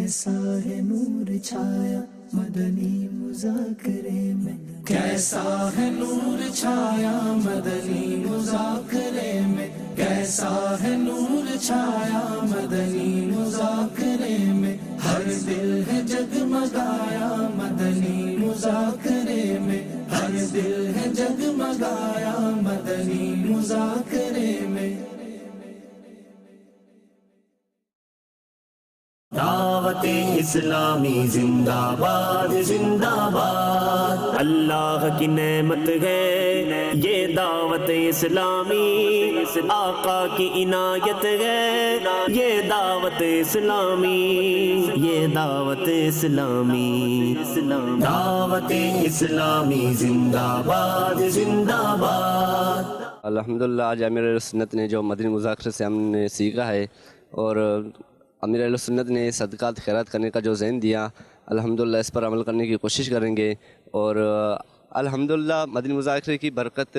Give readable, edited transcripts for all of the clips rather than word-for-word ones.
کیسا ہے نور چھایا مدنی مذاکرے میں، کیسا ہے نور چھایا مدنی مذاکرے میں، کیسا ہے نور چھایا مدنی مذاکرے میں، ہر دل ہے جگمگایا مدنی مذاکرے میں، ہر دل ہے جگمگایا مدنی مذاکرے میں۔ دعوت اسلامی زندہ باد زندہ باد، اللہ کی نعمت ہے یہ دعوت اسلامی، آقا کی عنایت ہے یہ دعوت اسلامی، یہ دعوت اسلامی، دعوت اسلامی زندہ باد زندہ باد۔ الحمدللہ آج امیر اہل سنت نے جو مدنی مذاکرے سے ہم نے سیکھا ہے، اور امیر اہل سنت نے صدقات خیرات کرنے کا جو ذہن دیا، الحمدللہ اس پر عمل کرنے کی کوشش کریں گے، اور الحمدللہ مدنی مذاکرے کی برکت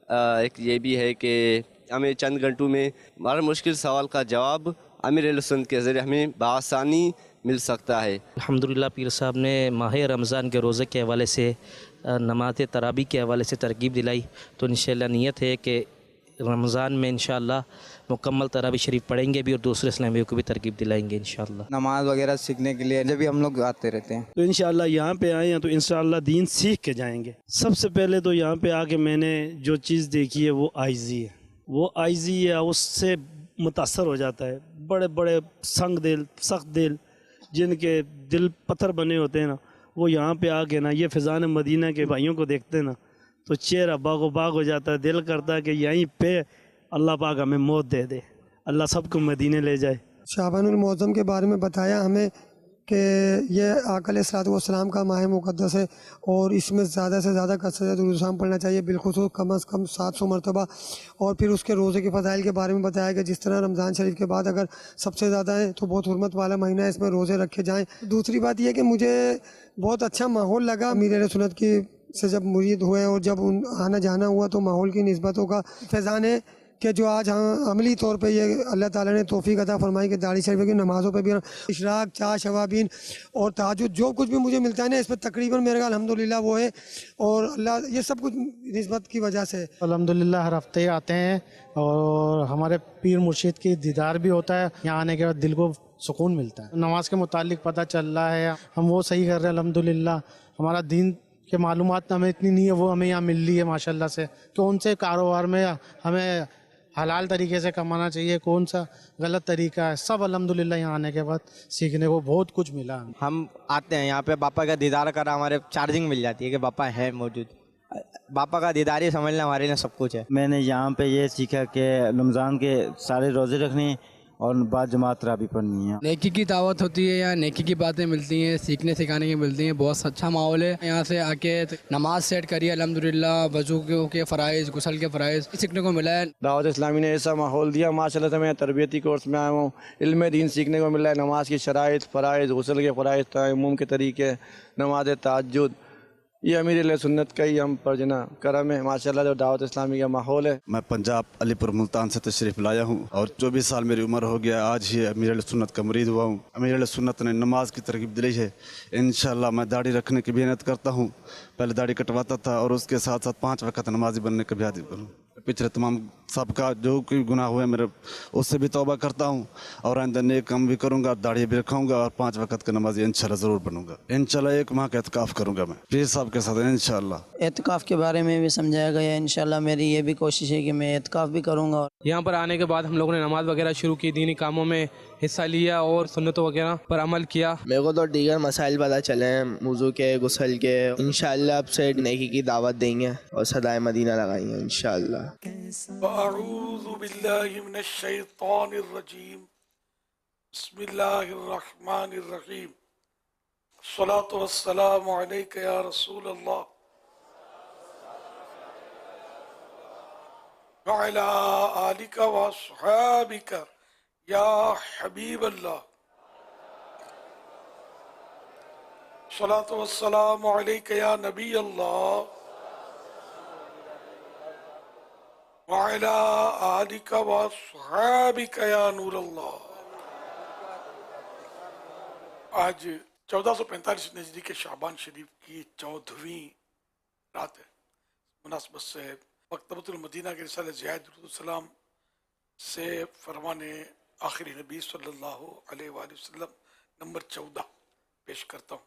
ایک یہ بھی ہے کہ ہمیں چند گھنٹوں میں ہمارا مشکل سوال کا جواب امیر اہل سنت کے ذریعے ہمیں بآسانی مل سکتا ہے۔ الحمدللہ پیر صاحب نے ماہ رمضان کے روزے کے حوالے سے، نماز تراویح کے حوالے سے ترغیب دلائی، تو انشاءاللہ نیت ہے کہ رمضان میں انشاءاللہ مکمل تراویح شریف پڑھیں گے بھی، اور دوسرے اسلامیوں کو بھی ترغیب دلائیں گے انشاءاللہ۔ نماز وغیرہ سیکھنے کے لیے جب بھی ہم لوگ آتے رہتے ہیں تو انشاءاللہ یہاں پہ آئے ہیں تو انشاءاللہ دین سیکھ کے جائیں گے۔ سب سے پہلے تو یہاں پہ آ کے میں نے جو چیز دیکھی ہے وہ عاجزی ہے، وہ عاجزی ہے، اس سے متاثر ہو جاتا ہے۔ بڑے بڑے سنگ دل، سخت دل، جن کے دل پتھر بنے ہوتے ہیں نا، وہ یہاں پہ آ کے نا یہ فیضان مدینہ کے بھائیوں کو دیکھتے ہیں نا تو چہرہ باغ و باغ ہو جاتا ہے، دل کرتا ہے کہ یہیں پہ اللہ پاک ہمیں موت دے دے، اللہ سب کو مدینے لے جائے۔ شعبان المعظم کے بارے میں بتایا ہمیں کہ یہ آقا علیہ الصلوۃ والسلام کا ماہ مقدس ہے، اور اس میں زیادہ سے زیادہ کثرت درود و سلام پڑھنا چاہیے، بالخصوص کم از کم 700 مرتبہ۔ اور پھر اس کے روزے کے فضائل کے بارے میں بتایا کہ جس طرح رمضان شریف کے بعد اگر سب سے زیادہ ہے تو بہت حرمت والا مہینہ ہے، اس میں روزے رکھے جائیں۔ دوسری بات یہ کہ مجھے بہت اچھا ماحول لگا، امیر اہل سنت کی سے جب مرید ہوئے اور جب آنا جانا ہوا تو ماحول کی نسبتوں کا فیضان ہے کہ جو آج عملی طور پہ یہ اللہ تعالیٰ نے توفیق عطا فرمائی کہ داڑھی شریف کی نمازوں پہ بھی اشراق، چاش، شوابین اور تہجد جو کچھ بھی مجھے ملتا ہے نا، اس پہ تقریباً میرے کا الحمدللہ وہ ہے، اور اللہ یہ سب کچھ نسبت کی وجہ سے۔ الحمدللہ ہر ہفتے آتے ہیں، اور ہمارے پیر مرشد کی دیدار بھی ہوتا ہے، یہاں آنے کے بعد دل کو سکون ملتا ہے۔ نماز کے متعلق پتہ چل رہا ہے، ہم وہ صحیح کر رہے ہیں الحمدللہ۔ ہمارا دین کے معلومات ہمیں اتنی نہیں ہے، وہ ہمیں یہاں مل رہی ہے ماشاءاللہ سے، کہ ان سے کاروبار میں ہمیں حلال طریقے سے کمانا چاہیے، کون سا غلط طریقہ ہے، سب الحمدللہ یہاں آنے کے بعد سیکھنے کو بہت کچھ ملا۔ ہم آتے ہیں یہاں پہ، باپا کا دیدار کرا، ہمارے چارجنگ مل جاتی ہے کہ باپا ہے موجود، باپا کا دیدار ہی سمجھنا ہمارے لیے سب کچھ ہے۔ میں نے یہاں پہ یہ سیکھا کہ رمضان کے سارے روزے رکھنے اور بعد جماعت تراویح پڑھنی ہے۔ نیکی کی دعوت ہوتی ہے، یہاں نیکی کی باتیں ملتی ہیں، سیکھنے سکھانے کی ملتی ہیں، بہت اچھا ماحول ہے۔ یہاں سے آ کے نماز سیٹ کریے الحمدللہ، وضو کے فرائض، غسل کے فرائض سیکھنے کو ملا ہے۔ دعوت اسلامی نے ایسا ماحول دیا ماشاءاللہ سے، میں تربیتی کورس میں آیا ہوں، علم دین سیکھنے کو ملا ہے، نماز کی شرائط، فرائض، غسل کے فرائض، تیمم کے طریقے، نماز تہجد، یہ امیر اہل سنت کا ہی ہم پر جنا کرم ہے ماشاءاللہ، جو دعوت اسلامی کا ماحول ہے۔ میں پنجاب علی پور ملتان سے تشریف لایا ہوں، اور 24 سال میری عمر ہو گیا، آج ہی امیر اہل سنت کا مرید ہوا ہوں۔ امیر اہل سنت نے نماز کی ترغیب دی ہے، انشاءاللہ میں داڑھی رکھنے کی بھی محنت کرتا ہوں، پہلے داڑھی کٹواتا تھا، اور اس کے ساتھ ساتھ 5 وقت نمازی بننے کا بھی عادی بنوں۔ پچھلے تمام سب کا جو کوئی گناہ ہوئے میرے، اس سے بھی توبہ کرتا ہوں، اور آئندہ نیک کام بھی کروں گا، داڑھی بھی رکھاؤں گا، اور 5 وقت کا نمازی انشاءاللہ ضرور بنوں گا۔ انشاءاللہ 1 ماہ کا اعتکاف کروں گا میں پیر صاحب کے ساتھ انشاءاللہ۔ اعتکاف کے بارے میں بھی سمجھایا گیا ہے، انشاءاللہ میری یہ بھی کوشش ہے کہ میں اعتکاف بھی کروں گا۔ یہاں پر آنے کے بعد ہم لوگوں نے نماز وغیرہ شروع کی، دینی کاموں میں حصہ لیا اور سنتوں وغیرہ پر عمل کیا۔ میرے کو تو دیگر مسائل پتہ چلے ہیں، وضو کے، غسل کے، انشاءاللہ اب سے نیکی کی دعوت دیں گے اور صدائے مدینہ لگائیں گے انشاءاللہ۔ اعوذ باللہ من الشیطان الرجیم، بسم اللہ الرحمن الرحیم، الصلاۃ والسلام علیک یا رسول اللہ وعلی آلک واصحابک یا حبیب اللہ، الصلاۃ والسلام علیک یا نبی اللہ وعلی آلک واصحابک یا نور اللہ۔ आज 1445 नजरी के शाबान शरीफ की 14वीं रात है। मुनासबत से मकतबतुल मदीना के रिसाले ज़ियाद से फरमाने आखिरी नबी सल्लल्लाहु अलैहि वसल्लम नंबर 14 पेश करता हूँ।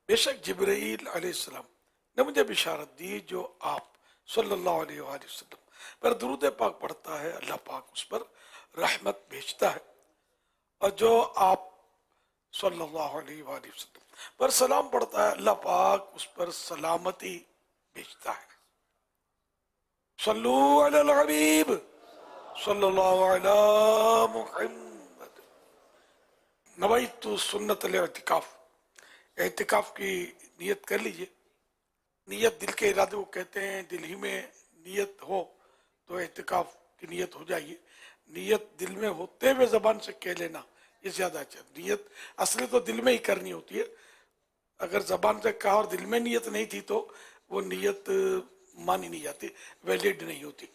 बेशक जिब्राईल अलैहिस्सलाम ने मुझे बिशारत दी, जो आप सल्लल्लाहु अलैहि वसल्लम पर दुरूद पाक पढ़ता है अल्लाह पाक उस पर रहमत भेजता है, और जो आप सल्लल्लाहु अलैहि वसल्लम पर सलाम पढ़ता है अल्लाह पाक उस पर सलामती भेजता है। सल्लू अलल हबीब सल्लल्लाहु अला मुहम्मद। नवैतु सुन्नतल इतिकाफ, एतिकाफ की नियत कर लीजिए। नियत दिल के इरादे को कहते हैं, दिल ही में नियत हो तो एतिकाफ की नियत हो जाएगी। नियत दिल में होते हुए जबान से कह लेना ये ज्यादा अच्छा। नियत असली तो दिल में ही करनी होती है, अगर जबान से कहा और दिल में नियत नहीं थी तो वो नियत मानी नहीं जाती, वैलिड नहीं होती।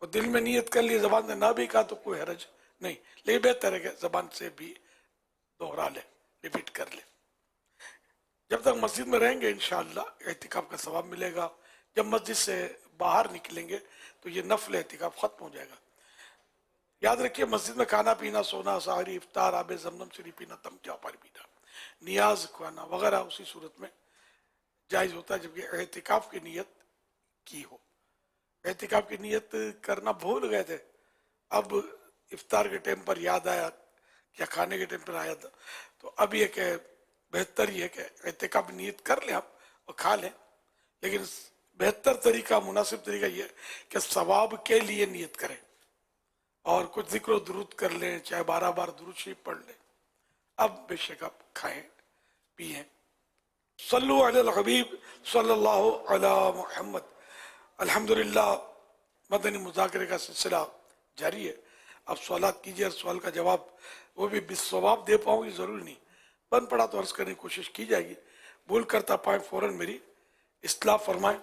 और दिल में नियत कर ली, जबान से ना भी कहा तो कोई हरज नहीं, लेकिन बेहतर है कि जबान से भी दोहरा ले, रिपीट कर ले। जब तक मस्जिद में रहेंगे इंशाअल्लाह एतिकाफ का सवाब मिलेगा। जब मस्जिद से बाहर निकलेंगे तो ये नफल एतिकाफ खत्म हो जाएगा। याद रखिए, मस्जिद में खाना पीना, सोना, सहरी, इफ्तार, आबे जमजम शरीफ पीना, तमचा पानी पीना, नियाज खाना वगैरह उसी सूरत में जायज होता है जबकि एतिकाफ की नियत की हो। एतिकाफ की नियत करना भूल गए थे, अब इफ्तार के टाइम पर याद आया या खाने के टाइम पर आया था, तो अब ये कि बेहतर ये कि एतिकाफ नियत कर लें आप और खा लें, लेकिन बेहतर तरीका, मुनासिब तरीका ये कि सवाब के लिए नियत करें और कुछ जिक्र दुरूद कर लें, चाहे 12 बार दुरूद शरीफ पढ़ लें। अब बेशक आप खाएं पिएं। सल्लु अलल हबीब सल्लल्लाहु अला मुहम्मद। अल्हम्दुलिल्लाह मदनी मुज़ाकरे का सिलसिला जारी है। अब सवालात कीजिए और सवाल का जवाब वो भी बिस्सवाब दे पाऊंगी ज़रूरी नहीं, बन पड़ा तो अर्ज करने की कोशिश की जाएगी। भूल करता पाए फौरन मेरी इस्लाह फरमाएं।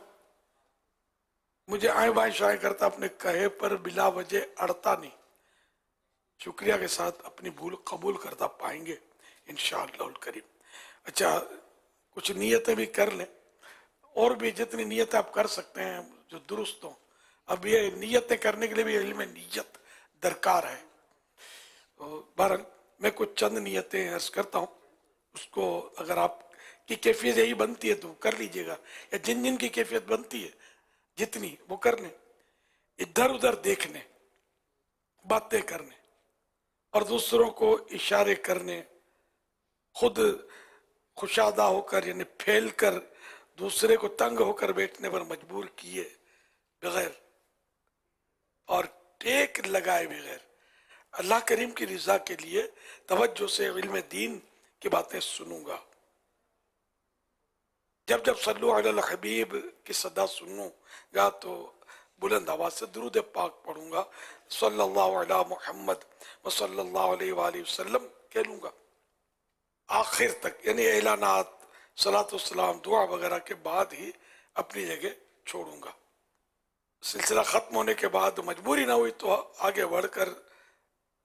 मुझे आए बाएं शाये करता अपने कहे पर बिला वजह अड़ता नहीं। शुक्रिया के साथ अपनी भूल कबूल करता पाएंगे इंशाअल्लाह करीम। अच्छा, कुछ नियतें भी कर लें, और भी जितनी नियत आप कर सकते हैं जो दुरुस्त हो। अब ये नियतें करने के लिए भी इल्म नियत दरकार है। तो बहरहाल मैं कुछ चंद नियतें अर्ज करता हूँ, उसको अगर आप की कैफियत यही बनती है तो कर लीजिएगा, या जिन जिन की कैफियत बनती है जितनी वो कर लें। इधर उधर देखने, बातें करने और दूसरों को इशारे करने, खुद खुशादा होकर यानी फैल कर दूसरे को तंग होकर बैठने पर मजबूर किए बगैर और टेक लगाए बगैर अल्लाह करीम की रिजा के लिए तवज्जो से इल्म दीन की बातें सुनूंगा। जब जब सल्लु अलल हबीब की सदा सुनूंगा तो बुलंद आवाज से दुरूद पाक पढ़ूंगा, सल्लल्लाहु अला मुहम्मद व सल्लल्लाहु अलैहि वसल्लम कह लूंगा आखिर तक, यानी ऐलानात, सलात व सलाम, दुआ वगैरह के बाद ही अपनी जगह छोड़ूंगा। सिलसिला खत्म होने के बाद मजबूरी ना हुई तो आगे बढ़कर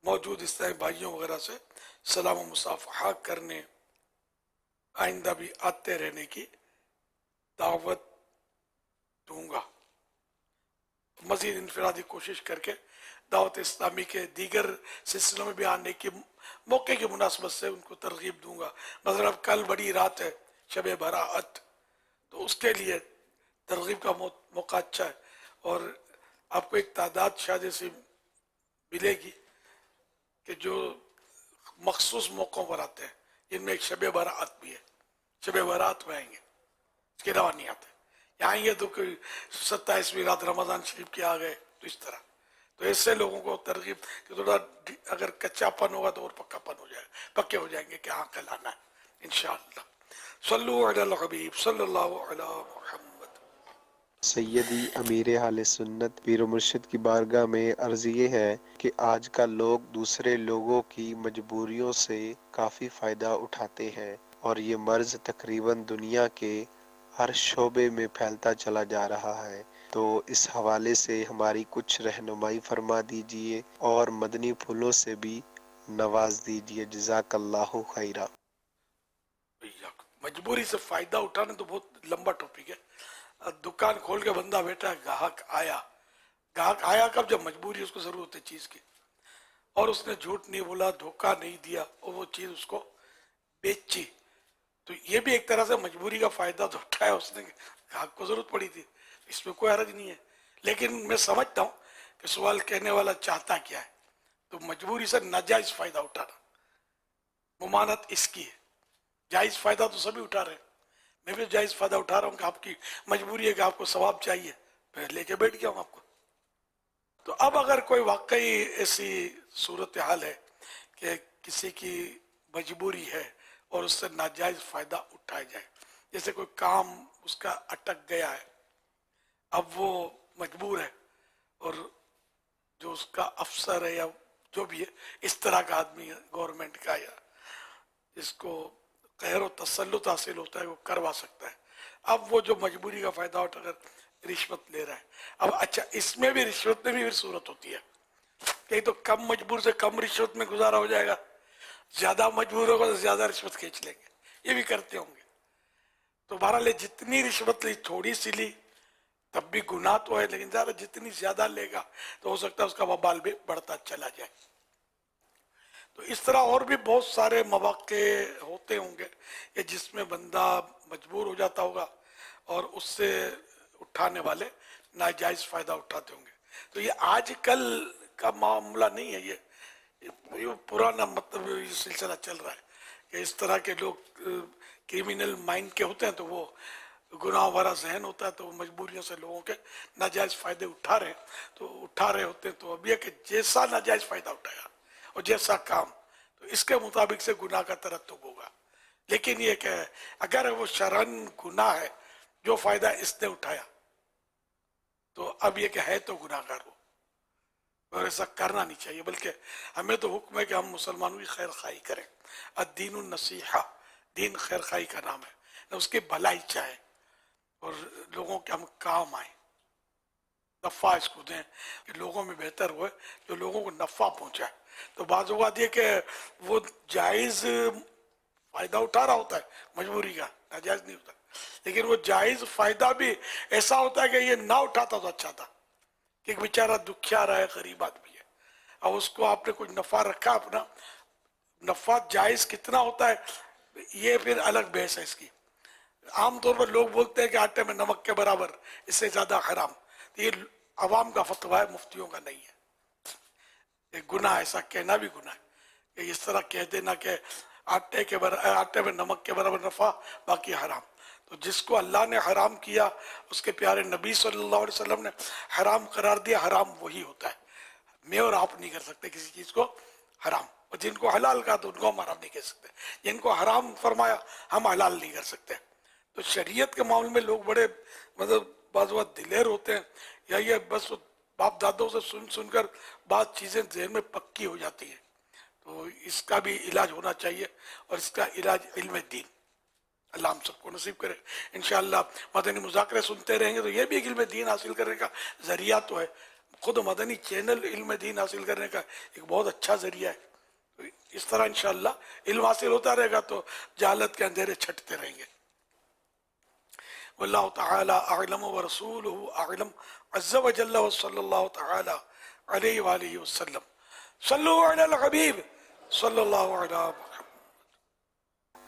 मौजूद इस्लामी भाइयों वगैरह से सलाम व मुसाफहा करने, आइंदा भी आते रहने की दावत दूंगा। मजीद इनफरादी कोशिश करके दावत इस्लामी के दीगर सिलसिलों में भी आने के मौके की मुनासबत से उनको तरगीब दूंगा। मतलब अब कल बड़ी रात है, शब बराअत, तो उसके लिए तरगीब का मौका अच्छा है, और आपको एक तादाद शायद ऐसी मिलेगी कि जो मखसूस मौक़ों पर आते हैं, इनमें एक शब बराअत भी है। शब बराअत में आएंगे, इसके अलावा नहीं आते। यहाँ आएंगे तो कोई 27वीं रात रमज़ान शरीफ के आ गए, तो इस तरह। तो ऐसे लोगों को तरगीब कि थोड़ा अगर कच्चापन होगा तो और पक्कापन हो जाएगा, पक्के हो जाएंगे कि हाँ कल आना है इंशाअल्लाह। सल्लु अलल हबीब सल्लल्लाहु अला मुहम्मद। सैयदी अमीर आले सुन्नत पीर मुर्शिद की बारगाह में अर्ज़ ये है कि आजकल लोग दूसरे लोगों की मजबूरियों से काफ़ी फ़ायदा उठाते हैं, और ये मर्ज़ तकरीबन दुनिया के हर शोबे में फैलता चला जा रहा है। तो इस हवाले से हमारी कुछ रहनुमाई फरमा दीजिए, और मदनी फूलों से भी नवाज दीजिए। जज़ाक अल्लाह खैरा। मजबूरी से फायदा उठाना तो बहुत लंबा टॉपिक है। दुकान खोल के बंदा बैठा है, ग्राहक आया कब? जब मजबूरी, उसको जरूरत है चीज की, और उसने झूठ नहीं बोला, धोखा नहीं दिया और वो चीज उसको बेची, तो ये भी एक तरह से मजबूरी का फायदा तो उठाया उसने, ग्राहक को जरूरत पड़ी थी, इसमें कोई हर्ज नहीं है। लेकिन मैं समझता हूँ कि सवाल कहने वाला चाहता क्या है। तो मजबूरी से नाजायज फायदा उठाना, मुमानत इसकी है। जायज फायदा तो सभी उठा रहे हैं, मैं भी जायज फायदा उठा रहा हूँ कि आपकी मजबूरी है कि आपको सवाब चाहिए, मैं लेके बैठ गया हूँ आपको। तो अब अगर कोई वाकई ऐसी सूरत हाल है कि किसी की मजबूरी है और उससे नाजायज फायदा उठाया जाए, जैसे कोई काम उसका अटक गया है, अब वो मजबूर है और जो उसका अफसर है या जो भी है, इस तरह का आदमी है गवर्नमेंट का या जिसको कहर और तसल्लुत हासिल होता है, वो करवा सकता है। अब वो जो मजबूरी का फायदा उठाकर रिश्वत ले रहा है, अब अच्छा इसमें भी रिश्वत में भी सूरत होती है, कहीं तो कम मजबूर से कम रिश्वत में गुजारा हो जाएगा, ज्यादा मजबूर होगा तो ज्यादा रिश्वत खींच लेंगे, ये भी करते होंगे। तो बहरहाल जितनी रिश्वत ली, थोड़ी सी ली तब भी गुनाह तो है, लेकिन ज्यादा जितनी ज्यादा लेगा तो हो सकता है उसका वबाल भी बढ़ता चला जाए। तो इस तरह और भी बहुत सारे मौके होते होंगे कि जिसमें बंदा मजबूर हो जाता होगा और उससे उठाने वाले नाजायज फायदा उठाते होंगे। तो ये आजकल का मामला नहीं है, ये पुराना मतलब ये सिलसिला चल रहा है कि इस तरह के लोग क्रिमिनल माइंड के होते हैं, तो वो गुनाह भरा जहन होता है, तो वो मजबूरियों से लोगों के नाजायज फायदे उठा रहे होते हैं। तो अब यह कि जैसा नाजायज फायदा उठाया और जैसा काम, तो इसके मुताबिक से गुनाह का तरत्तुब होगा। लेकिन ये क्या है, अगर वो शरन गुनाह है जो फायदा इसने उठाया, तो अब ये क्या है तो गुनाहगार हो, और ऐसा करना नहीं चाहिए। बल्कि हमें तो हुक्म है कि हम मुसलमानों की खैर खाई करें। अद्दीनुन नसीहा, दीन खैर खाई का नाम है, न उसकी भलाई चाहे और लोगों के हम काम आए, नफ़ा इसको दें कि लोगों में बेहतर हुए, जो लोगों को नफ़ा पहुंचाए। तो बाज़ औक़ात ये कि वो जायज़ फ़ायदा उठा रहा होता है मजबूरी का, नाजायज़ नहीं होता, लेकिन वो जायज़ फ़ायदा भी ऐसा होता है कि ये ना उठाता तो अच्छा था, कि बेचारा दुखियारा है, गरीब आदमी है, और उसको आपने कुछ नफ़ा रखा अपना, नफ़ा जायज़ कितना होता है ये फिर अलग बहस है इसकी। आमतौर पर लोग बोलते हैं कि आटे में नमक के बराबर, इससे ज़्यादा हराम, तो ये अवाम का फतवा है, मुफ्तियों का नहीं है। एक गुनाह, ऐसा कहना भी गुनाह है कि इस तरह कह देना कि आटे में नमक के बराबर नफ़ा, बाकी हराम। तो जिसको अल्लाह ने हराम किया, उसके प्यारे नबी सल्लल्लाहु अलैहि वसल्लम ने हराम करार दिया, हराम वही होता है। मैं और आप नहीं कर सकते किसी चीज़ को हराम, और जिनको हलाल कहा तो उनको हम हराम नहीं कह सकते, जिनको हराम फरमाया हम हलाल नहीं कर सकते। तो शरीयत के मामले में लोग बड़े मतलब बाज़ वक़्त दिलेर होते हैं, या ये बस बाप दादों से सुनकर बात चीज़ें ज़हन में पक्की हो जाती है। तो इसका भी इलाज होना चाहिए, और इसका इलाज इल्म दीन, अल्लाह हम सबको नसीब करे। इंशाअल्लाह मदनी मुज़ाकरे सुनते रहेंगे तो ये भी इल्म दीन हासिल करने का ज़रिया तो है। खुद मदनी चैनल इल्म दीन हासिल करने का एक बहुत अच्छा ज़रिया है। तो इस तरह इंशाअल्लाह इल्म हासिल होता रहेगा तो जहालत के अंधेरे छटते रहेंगे। वल्लाहु तआला अअलम व रसूलुहु अअलम अज़्ज़ा व जल्ला व सल्लल्लाहु तआला अलैहि व आलिहि वसल्लम। सल्लु अलल हबीब सल्लल्लाहु अलैहि वसल्लम।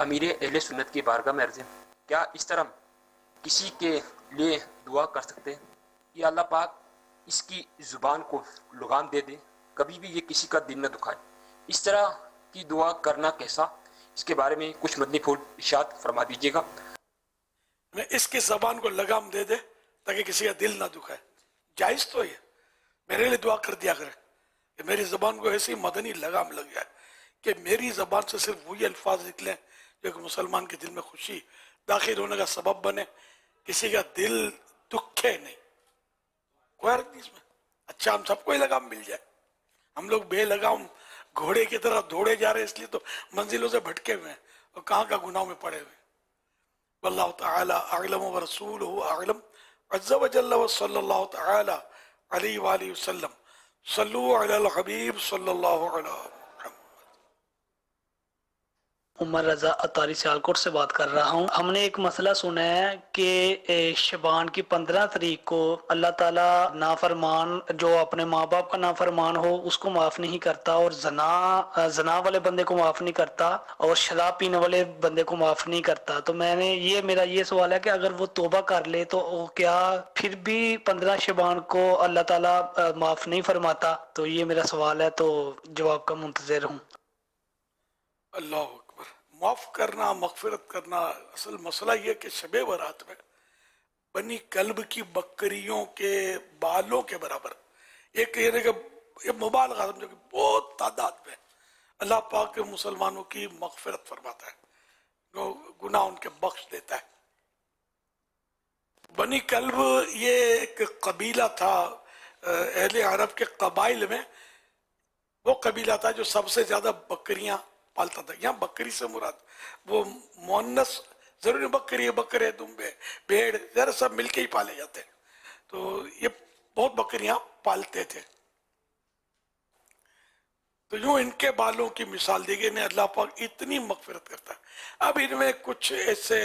अमीर अहले सुन्नत की बारगाह में अर्ज़ है, क्या इस तरह किसी के लिए दुआ कर सकते हैं या अल्लाह पाक इसकी ज़ुबान को लगाम दे दे, कभी भी ये किसी का दिल न दुखाए, इस तरह की दुआ करना कैसा, इसके बारे में कुछ मदनी फूल इरशाद फरमा दीजिएगा। मैं इसकी ज़बान को लगाम दे दे ताकि किसी का दिल ना दुखाए, जायज़ तो है। मेरे लिए दुआ कर दिया करे कि मेरी ज़बान को ऐसी मदनी लगाम लग जाए कि मेरी ज़बान से सिर्फ वही अल्फाज निकलें जो कि मुसलमान के दिल में खुशी दाखिल होने का सबब बने, किसी का दिल दुखे नहीं, कोई अर्थ नहीं इसमें। अच्छा हम सबको ही लगाम मिल जाए, हम लोग बेलगाम घोड़े की तरह दौड़े जा रहे हैं, इसलिए तो मंजिलों से भटके हुए हैं और कहाँ का गुनाह में पड़े हुए। वल्लाहु तआला अअलम व रसूलुहु अअलम अज़्ज़ा व जल्ला व सल्लल्लाहु तआला अलैहि व आलिहि वसल्लम। सल्लु अलल हबीब सल्लल्लाहु अलैहि वसल्लम। عمر رضا اطاری سیالکوٹ سے بات کر رہا ہوں. ہم نے ایک مسئلہ سنا ہے کہ شعبان کی 15 تاریخ کو اللہ تعالیٰ نافرمان جو اپنے ماں باپ کا نافرمان ہو اس کو معاف نہیں کرتا، اور زنا والے بندے کو معاف نہیں کرتا، اور شراب پینے والے بندے کو معاف نہیں کرتا. تو میرا یہ سوال ہے کہ اگر وہ توبہ کر لے تو کیا پھر بھی 15 شعبان کو اللہ تعالیٰ معاف نہیں فرماتا؟ تو یہ میرا سوال ہے، تو جواب کا منتظر ہوں. اللہ اکبر. معاف کرنا، مغفرت کرنا، اصل مسئلہ یہ کہ شب برات میں بنی کلب کی بکریوں کے بالوں کے برابر ایک یہ مبالغہ سمجھو کہ بہت تعداد میں اللہ پاک کے مسلمانوں کی مغفرت فرماتا ہے، گناہ ان کے بخش دیتا ہے. بنی کلب یہ ایک قبیلہ تھا اہل عرب کے قبائل میں، وہ قبیلہ تھا جو سب سے زیادہ بکریاں پالتا تھا. یہاں بکری سے مراد وہ مؤنث ضروری بکری، بکرے، دمبے، بھیڑ ذرا سب مل کے ہی پالے جاتے ہیں. تو یہ بہت بکریاں پالتے تھے. تو یوں ان کے بالوں کی مثال دی گئی نے. اللہ پاک اتنی مغفرت کرتا ہے. اب ان میں کچھ ایسے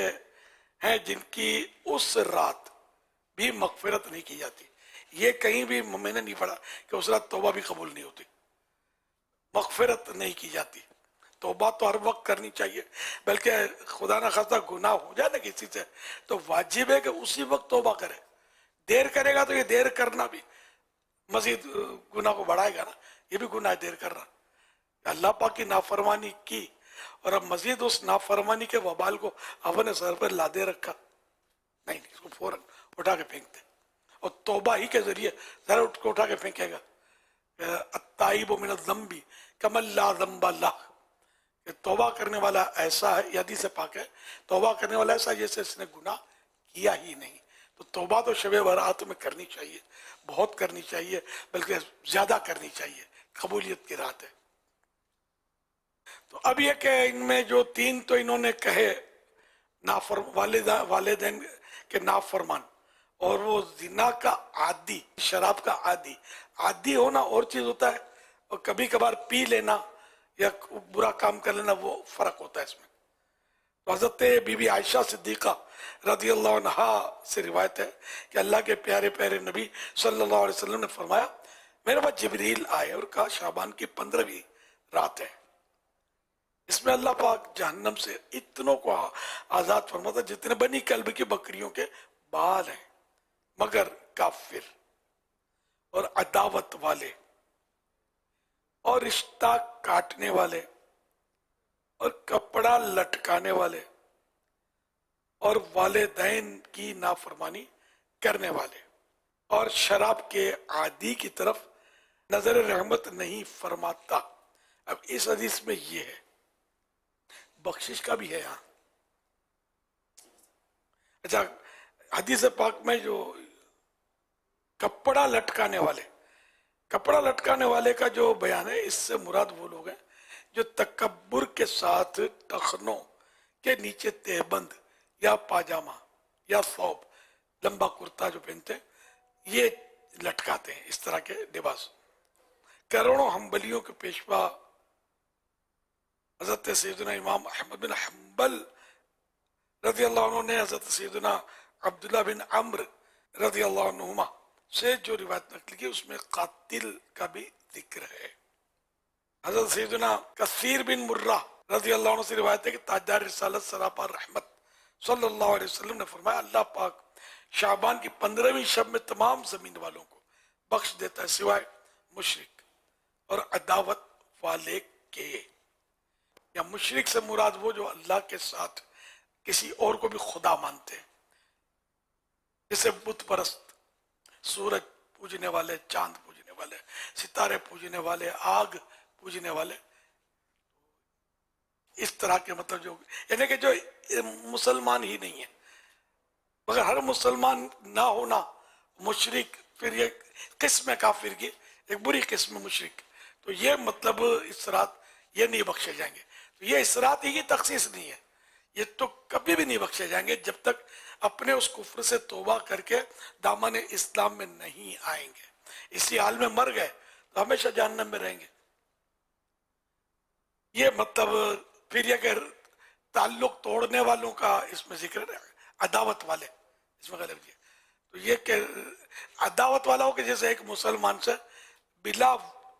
ہیں جن کی اس رات بھی مغفرت نہیں کی جاتی. یہ کہیں بھی میں نے نہیں پڑھا کہ اس رات توبہ بھی قبول نہیں ہوتی، مغفرت نہیں کی جاتی. توبہ تو ہر وقت کرنی چاہیے، بلکہ خدا نہ خواستہ گناہ ہو جائے نا کسی سے تو واجب ہے کہ اسی وقت توبہ کرے. دیر کرے گا تو یہ دیر کرنا بھی مزید گناہ کو بڑھائے گا نا. یہ بھی گناہ ہے دیر کرنا. اللہ پاک کی نافرمانی کی اور اب مزید اس نافرمانی کے وبال کو اپنے سر پر لادے رکھا، نہیں، اس کو فوراً اٹھا کے پھینک دے. اور توبہ ہی کے ذریعے ذرا اٹھ کو اٹھا کے پھینکے گا. التائب من الذنب کمن لا ذنب لہ، کہ توبہ کرنے والا ایسا ہے، یہ حدیث پاک ہے، توبہ کرنے والا ایسا جیسے اس نے گناہ کیا ہی نہیں. تو توبہ تو شب برات میں کرنی چاہیے، بہت کرنی چاہیے، بلکہ زیادہ کرنی چاہیے، قبولیت کی رات ہے. تو اب یہ کہ ان میں جو 3 تو انہوں نے کہے والدین کے نافرمان، اور وہ زنا کا عادی، شراب کا عادی ہونا اور چیز ہوتا ہے، اور کبھی کبھار پی لینا یا برا کام کر لینا وہ فرق ہوتا ہے اس میں. تو حضرت بی بی عائشہ صدیقہ رضی اللہ عنہا سے روایت ہے کہ اللہ کے پیارے پیارے نبی صلی اللہ علیہ وسلم نے فرمایا، میرے پاس جبریل آئے اور کہا شعبان کی 15ویں رات ہے، اس میں اللہ پاک جہنم سے اتنوں کو آزاد فرماتا جتنے بنی کلب کی بکریوں کے بال ہیں، مگر کافر اور عداوت والے اور رشتہ کاٹنے والے اور کپڑا لٹکانے والے اور والدین کی نافرمانی کرنے والے اور شراب کے عادی کی طرف نظر رحمت نہیں فرماتا. اب اس حدیث میں یہ ہے، بخشش کا بھی ہے یہاں. اچھا، حدیث پاک میں جو کپڑا لٹکانے والے کا جو بیان ہے، اس سے مراد وہ لوگ ہیں جو تکبر کے ساتھ ٹخنوں کے نیچے تہبند یا پاجامہ یا ثوب، لمبا کرتا جو پہنتے ہیں، یہ لٹکاتے ہیں، اس طرح کے لباس. کروڑوں حنبلیوں کے پیشوا حضرت سیدنا امام احمد بن حنبل رضی اللہ عنہ نے حضرت سیدنا عبداللہ بن عمرو رضی اللہ عنہما سے جو روایت نقل کی اس میں قاتل کا بھی ذکر ہے. حضرت سیدنا کثیر بن مرہ رضی اللہ عنہ سے روایت ہے کہ تاجدار رسالت سراپا رحمت صلی اللہ علیہ وسلم نے فرمایا، اللہ پاک شعبان کی 15ویں شب میں تمام زمین والوں کو بخش دیتا ہے سوائے مشرک اور عداوت والے کے. یا مشرک سے مراد وہ جو اللہ کے ساتھ کسی اور کو بھی خدا مانتے ہیں، جیسے بت پرست، سورج پوجنے والے، چاند پوجنے والے، ستارے پوجنے والے، آگ پوجنے والے، اس طرح کے مطلب جو یعنی کہ جو مسلمان ہی نہیں ہے. مگر ہر مسلمان نہ ہونا مشرک، پھر یہ قسم کافر کی ایک بری قسم مشرک. تو یہ مطلب اس رات یہ نہیں بخشے جائیں گے. تو یہ اس رات ہی کی تخصیص نہیں ہے، یہ تو کبھی بھی نہیں بخشے جائیں گے جب تک اپنے اس کفر سے توبہ کر کے دامن اسلام میں نہیں آئیں گے. اسی حال میں مر گئے تو ہمیشہ جہنم میں رہیں گے. یہ مطلب پھر یہ کہ ताल्लुक तोड़ने वालों का इसमें जिक्र है, अदावत वाले इसमें गलत किया। तो ये कि अदावत वाला हो कि जैसे एक मुसलमान से बिला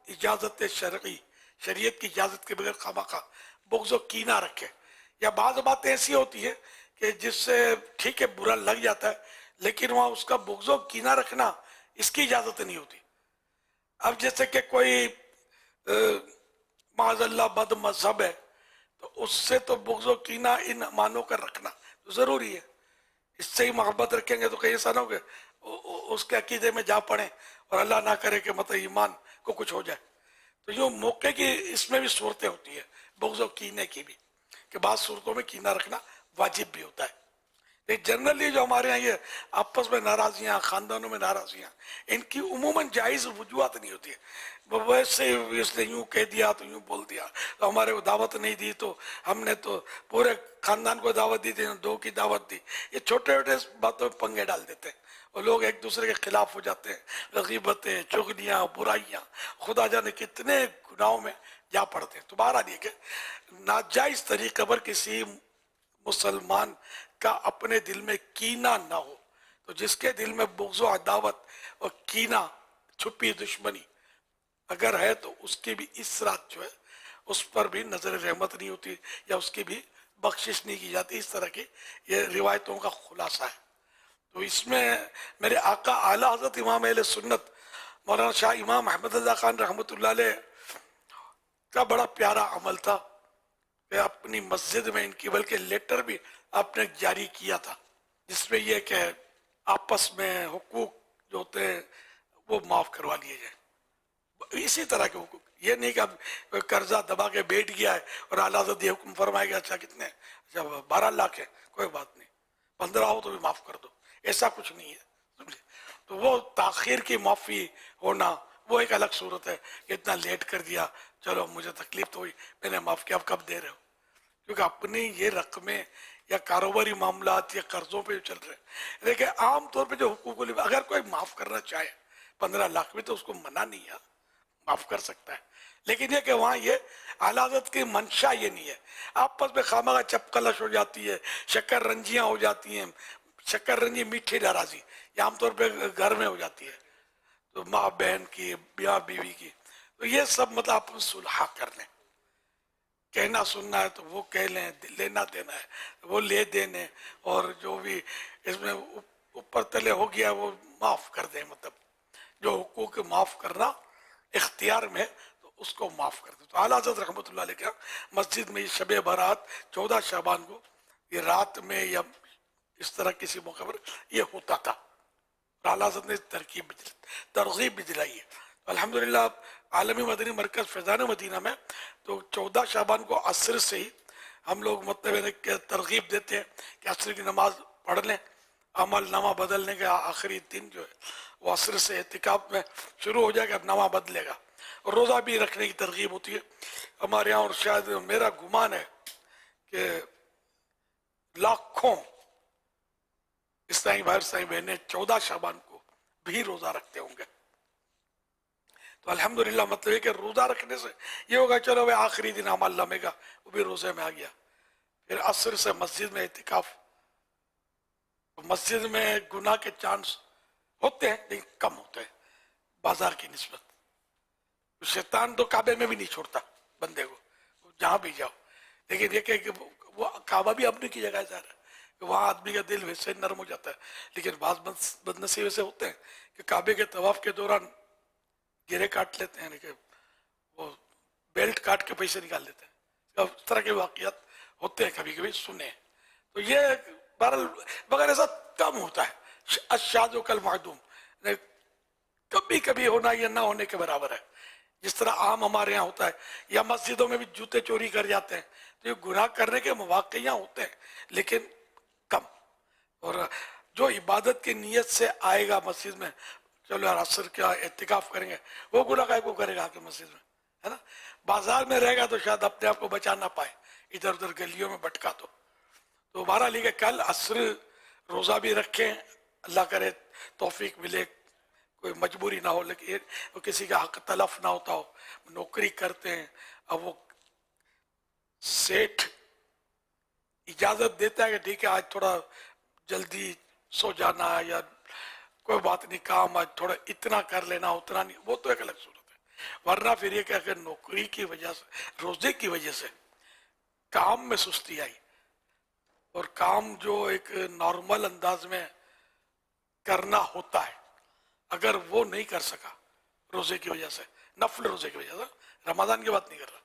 इजाज़त शरई, शरीयत की इजाज़त के बगैर खामखा बुग़्ज़ और कीना रखे, या बाज़ बातें ऐसी होती है कि जिससे ठीक है बुरा लग जाता है, लेकिन वहाँ उसका बुग़्ज़ और कीना रखना इसकी इजाज़त नहीं होती। अब जैसे कि कोई माज़अल्लाह बद मज़हब है, तो उससे तो बुग़्ज़ और कीना इन मानों कर रखना तो ज़रूरी है। इससे ही मोहब्बत रखेंगे तो कहीं ऐसा ना हो कि उसके अकीदे में जा पड़े और अल्लाह ना करे कि मतलब ईमान को कुछ हो जाए। तो यूँ मौके की इसमें भी सूरतें होती है, बुग़्ज़ और कीने की भी, कि बाद सूरतों में कीना रखना वाजिब भी होता है। लेकिन जनरली जो हमारे यहाँ ये आपस में नाराज़ियाँ, ख़ानदानों में नाराज़ियाँ, इनकी उमूमन जायज़ वजूहत नहीं होती है। वैसे इसने यूँ कह दिया तो यूँ बोल दिया, तो हमारे को दावत नहीं दी तो हमने तो पूरे ख़ानदान को दावत दी थी, दो की दावत दी। ये छोटे छोटे बातों में पंगे डाल देते हैं और लोग एक दूसरे के खिलाफ हो जाते हैं। गीबतें, चुगलियाँ, बुराइयाँ, खुदा जाने कितने गुनाहों में जा पड़ते हैं। तो बहरहाल ये कि नाजायज़ तरीक़े पर किसी मुसलमान का अपने दिल में कीना ना हो, तो जिसके दिल में बुग़्ज़ और अदावत और कीना, छुपी दुश्मनी अगर है, तो उसकी भी इस रात जो है उस पर भी नज़र रहमत नहीं होती या उसकी भी बख्शिश नहीं की जाती। इस तरह की ये रिवायतों का खुलासा है। तो इसमें मेरे आका आला हज़रत इमाम अहले सुन्नत मौलाना शाह इमाम अहमद रज़ा खान रहमतुल्लाह अलैह का बड़ा प्यारा अमल था कि अपनी मस्जिद में इनकी बल्कि लेटर भी आपने जारी किया था, जिसमें यह कि आपस में हुकूक जो होते हैं वो माफ़ करवा लिए जाए। इसी तरह के हुकूक, ये नहीं कि अब कर्जा दबा के बैठ गया है और आला हज़रत ये हुक्म फरमाएगा अच्छा कितने, अच्छा 12 लाख है, कोई बात नहीं, 15 हो तो भी माफ़ कर दो, ऐसा कुछ नहीं है, समझे। तो वो ताख़ीर की माफ़ी होना वो एक अलग सूरत है कि इतना लेट कर दिया, चलो मुझे तकलीफ तो हुई, मैंने माफ़ किया, अब कब दे रहे हो, क्योंकि अपनी ये रकमें या कारोबारी मामलात या कर्जों पे चल रहे हैं। लेकिन आम तौर पे जो हुकूक, अगर कोई माफ़ करना चाहे 15 लाख भी तो उसको मना नहीं है, माफ़ कर सकता है। लेकिन ये कि वहाँ ये आला हज़रत की मंशा ये नहीं है, आपस में खामखा चपकलश हो जाती है, शक्कर रंजियाँ हो जाती हैं, शक्कर रंजी मीठी नाराज़ी ये आमतौर पर घर में हो जाती है, तो माँ बहन की, ब्याह बीवी की, तो ये सब मतलब आप सुलह कर लें, कहना सुनना है तो वो कह लें, लेना देना है वो ले देने, और जो भी इसमें ऊपर तले हो गया वो माफ़ कर दें। मतलब जो हुकूक माफ़ करना इख्तियार में तो उसको माफ़ कर दे। तो आला हज़रत रहमतुल्लाह अलैह क्या मस्जिद में शब बारात 14 शाबान को ये रात में या इस तरह किसी मौके पर ये होता था, आला हज़रत ने तरगीब भी दिलाई है। तो अल्हम्दुलिल्लाह आलमी मदनी मरकज़ फैज़ान मदीना में तो 14 शाबान को असर से ही हम लोग मतलब तरगीब देते हैं कि असर की नमाज पढ़ लें, अमल नामा बदलने का आखिरी दिन जो है वो असर से एहतिकाफ में शुरू हो जाएगा, अब नामा बदलेगा। और रोज़ा भी रखने की तरगीब होती है हमारे यहाँ, और शायद मेरा गुमान है कि लाखों इस्लामी भाई इस्लामी बहनें 14 शाबान को भी रोज़ा रखते होंगे। तो अल्हम्दुलिल्लाह मतलब है कि रोज़ा रखने से ये होगा चलो भाई आखिरी दिन अमल लमेगा, वो भी रोज़े में आ गया। फिर असर से मस्जिद में एहतिकाफ, मस्जिद में गुनाह के चांस होते हैं लेकिन कम होते हैं बाजार की निस्बत। शैतान तो काबे में भी नहीं छोड़ता बंदे को, जहाँ भी जाओ। लेकिन ये कि वो काबा भी अपनी की जगह जा रहा है कि वहाँ आदमी का दिल वैसे नरम हो जाता है। लेकिन बाज़ बदनसीब ऐसे होते हैं कि काबे के तवाफ़ के दौरान गिरे काट लेते हैं, लेकिन वो बेल्ट काट के पैसे निकाल लेते हैं। इस तरह के वाक़यात होते हैं, कभी कभी सुने। तो ये बहरहाल मगर ऐसा कम होता है, अशाद कल मादूम, कभी कभी होना या ना होने के बराबर है। जिस तरह आम हमारे यहाँ होता है, या मस्जिदों में भी जूते चोरी कर जाते हैं, तो ये गुनाह करने के मौक़े होते हैं लेकिन कम। और जो इबादत की नीयत से आएगा मस्जिद में, चलो यार असर क्या एहतिकाफ करेंगे, वो गुनाह काय को करेगा आके मस्जिद में, है ना। बाजार में रहेगा तो शायद अपने आप को बचा ना पाए, इधर उधर गलियों में भटका। तो बहरहाल ये कल असर रोज़ा भी रखें, अल्लाह करे तौफीक मिले, कोई मजबूरी ना हो, लेकिन वो किसी का हक तलफ ना होता हो, नौकरी करते हैं, अब वो सेठ इजाज़त देता है कि ठीक है आज थोड़ा जल्दी सो जाना है या कोई बात नहीं काम आज थोड़ा इतना कर लेना उतना नहीं, वो तो एक अलग सूरत है। वरना फिर ये क्या कि नौकरी की वजह से, रोजे की वजह से काम में सुस्ती आई और काम जो एक नॉर्मल अंदाज में करना होता है अगर वो नहीं कर सका रोजे की वजह से, नफल रोजे की वजह से, रमजान की बात नहीं कर रहा,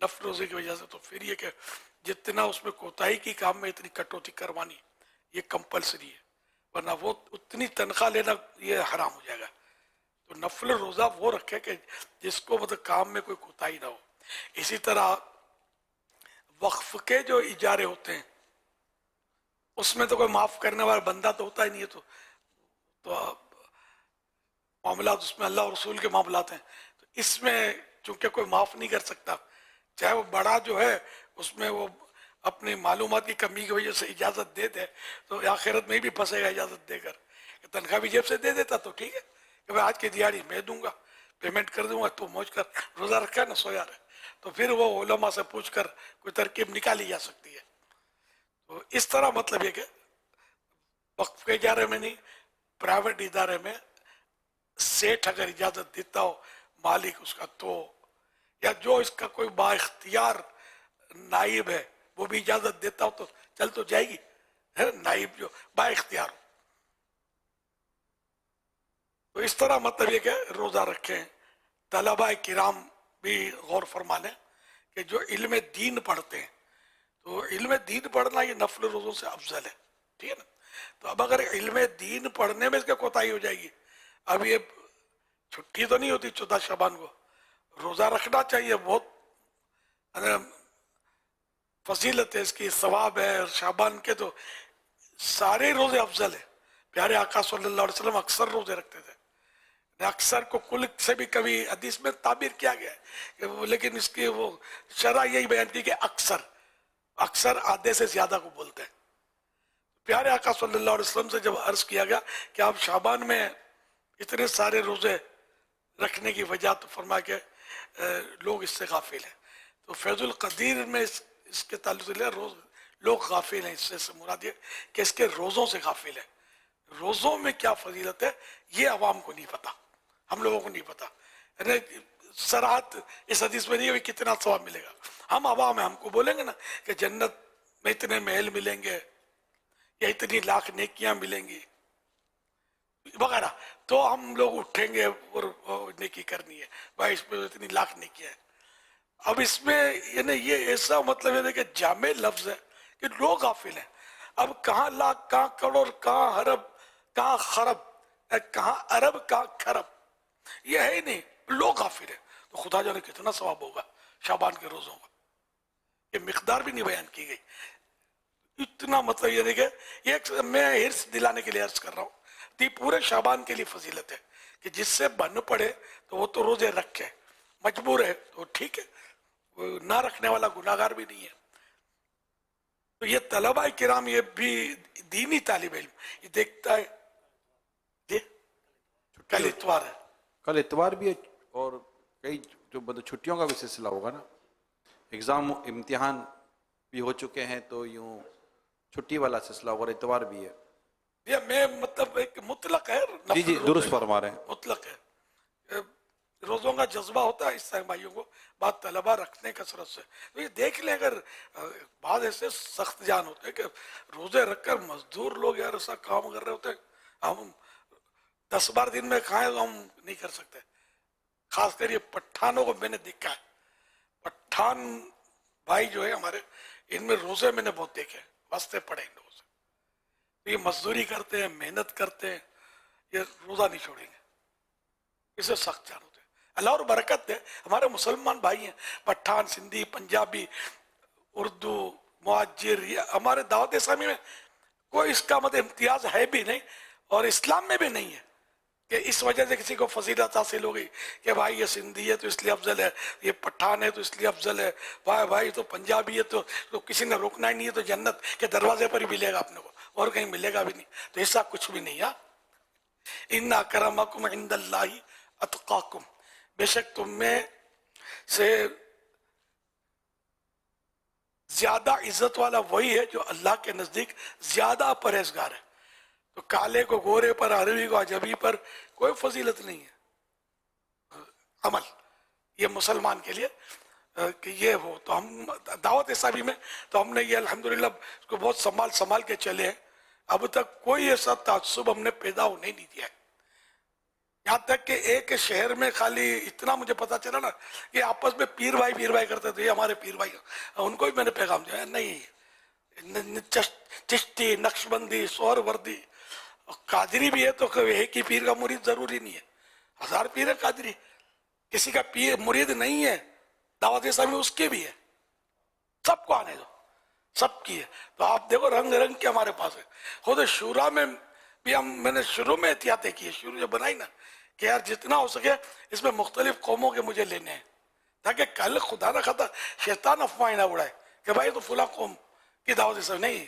नफल रोजे की वजह से, तो फिर ये कि जितना उसमें कोताही की काम में इतनी कटौती करवानी ये कंपलसरी है, वरना वो उतनी तनख्वाह लेना ये हराम हो जाएगा। तो नफल रोजा वो रखे कि जिसको मतलब काम में कोई कोताही ना हो। इसी तरह वक्फ के जो इजारे होते हैं उसमें तो कोई माफ करने वाला बंदा तो होता ही नहीं है, तो मामलात उसमें अल्लाह और रसूल के मामलात हैं, तो इसमें चूंकि कोई माफ नहीं कर सकता, चाहे वो बड़ा जो है उसमें वो अपनी मालूमात की कमी की वजह से इजाज़त दे दे तो आखिरत में भी फंसेगा इजाज़त देकर। तनख्वाह भी जेब से दे देता तो ठीक है कि भाई आज की दिहाड़ी मैं दूंगा, पेमेंट कर दूंगा, तो मौज कर, रोज़ा रखा है ना सोया रहे, तो फिर वो उलमा से पूछ कर कोई तरकीब निकाली जा सकती है। तो इस तरह मतलब ये कि वक्फ के इजारे में नहीं, प्राइवेट इदारे में सेठ अगर इजाज़त देता हो मालिक उसका, तो या जो इसका कोई बाइख्तियार नाइब है वो भी इजाज़त देता हो तो चल तो जाएगी, है नाइब जो बाइख्तियार हो। तो इस तरह मतलब ये कि रोज़ा रखें। तलबा किराम भी गौर फरमा लें कि जो इल्म दीन पढ़ते हैं, तो इल्म दीन पढ़ना ये नफल रोज़ों से अफजल है, ठीक है ना। तो अब अगर इल्म दीन पढ़ने में इसका कोताही हो जाएगी, अब ये छुट्टी तो नहीं होती 14 शबान को, रोज़ा रखना चाहिए, बहुत फजीलत है इसकी, सवाब है। और शाबान के तो सारे रोज़े अफजल है। प्यारे आका सल्लल्लाहु अलैहि वसल्लम अक्सर रोज़े रखते थे, अक्सर को कुल से भी कभी हदीस में ताबीर किया गया है, लेकिन इसकी वो शरअ यही बयान की कि अक्सर, अक्सर आधे से ज्यादा को बोलते हैं। प्यारे आका सल्लल्लाहु अलैहि वसल्लम से जब अर्ज किया गया कि आप शाबान में इतने सारे रोजे रखने की वजह, तो फरमा के लोग इससे गाफिल हैं। तो फैजुल कदीर में इसके ताल्लुक से रोज लोग गाफिल हैं, इससे मुराद ये कि इसके रोज़ों से गाफिल है। रोज़ों में क्या फजीलत है ये अवाम को नहीं पता, हम लोगों को नहीं पता। सराहत इस हदीस में नहीं है कितना सवाब मिलेगा। हम अवाम है, हमको बोलेंगे ना कि जन्नत में इतने महल मिलेंगे या इतनी लाख नेकियां मिलेंगी वगैरह, तो हम लोग उठेंगे और नेकी करनी है, भाई इसमें इतनी लाख नेकियां है। अब इसमें ये ऐसा मतलब है कि जामे लफ्ज है कि लोग गाफिल हैं। अब कहाँ लाख, कहाँ करोड़, कहाँ अरब, कहाँ खरब, कहाँ अरब, कहाँ खरब, ये है ही नहीं, लोग गाफिल है। तो खुदा जाने कितना सवाब होगा शाबान के रोजों का, ये मिकदार भी नहीं बयान की गई। इतना मतलब ये नहीं कि ये मैं हिर्स दिलाने के लिए अर्ज कर रहा हूँ, तो पूरे शाबान के लिए फजीलत है कि जिससे बन पड़े तो वो तो रोजे रखे, मजबूर है तो ठीक है, ना रखने वाला गुनाहगार भी नहीं है। तो ये तलबा किराम, ये भी दीनी तालिब इल्म ये देखता है। ये कल इतवार है, कल इतवार भी है और कई जो मतलब छुट्टियों का भी सिलसिला होगा ना, एग्ज़ाम इम्तिहान भी हो चुके हैं, तो यूँ छुट्टी वाला सिलसिला होगा, इतवार भी है। ये मैं मतलब एक मुतलक है, जी जी दुरुस्त फरमा रहे हैं, मुतलक है। रोज़ों का जज्बा होता है इस तरह भाइयों को, बात तलबा रखने कसरत से। तो ये देख लें, अगर बाद ऐसे सख्त जान होते हैं कि रोज़े रखकर मजदूर लोग यार ऐसा काम कर रहे होते हैं, हम 10-12 दिन में खाएं तो हम नहीं कर सकते। खासकर ये पठानों को मैंने देखा है, पठान भाई जो है हमारे, इनमें रोज़े मैंने बहुत देखे, वास्ते पड़े इन लोगों से। तो ये मजदूरी करते हैं, मेहनत करते हैं, ये रोज़ा नहीं छोड़ेंगे, इसे सख्त जान होते हैं। अल्लाह और बरकत है, हमारे मुसलमान भाई हैं, पठान, सिंधी, पंजाबी, उर्दू, मुहाजिर, हमारे दावत इस्लामी में कोई इसका मतलब इम्तियाज है भी नहीं और इस्लाम में भी नहीं है कि इस वजह से किसी को फजीलत हासिल हो गई कि भाई ये सिंधी है तो इसलिए अफजल है, ये पठान है तो इसलिए अफजल है, भाई तो पंजाबी है तो किसी ने रोकना ही नहीं है, तो जन्नत के दरवाजे पर ही मिलेगा अपने को और कहीं मिलेगा भी नहीं। तो ऐसा कुछ भी नहीं है। इन्ना अकरमकुम इंदल्लाहि अतकाकुम, बेशक तुम में से ज्यादा इज्जत वाला वही है जो अल्लाह के नजदीक ज्यादा परहेजगार है। तो काले को गोरे पर, अरबी को अजमी पर कोई फजीलत नहीं है। अमल ये मुसलमान के लिए कि ये हो, तो हम दावत इस्लामी में तो हमने ये अल्हम्दुलिल्लाह इसको बहुत संभाल के चले हैं। अब तक कोई ऐसा ताज्जुब हमने पैदा होने नहीं दिया है। यहाँ तक कि एक शहर में खाली इतना मुझे पता चला ना कि आपस में पीर भाई करते थे, ये हमारे पीर भाई, उनको भी मैंने पैगाम दिया नहीं, चिश्ती, नक्शबंदी, सोहरवर्दी, कादरी भी है तो एक ही पीर का मुरीद जरूरी नहीं है, 1000 पीर है कादरी, किसी का पीर मुरीद नहीं है दावत इस्लामी उसके भी है, सबको आने दो, सबकी है। तो आप देखो रंग रंग के हमारे पास है। खुद शूरा में भी मैंने शुरू में एहतियातें की, शुरू जो बनाई ना कि यार जितना हो सके इसमें मुख्तलिफ कौमों के मुझे लेने हैं, ताकि कल खुदा ना खाता शैतान अफवाहें ना उड़ाए कि भाई तो फुला कौम की दावत इस्लामी नहीं,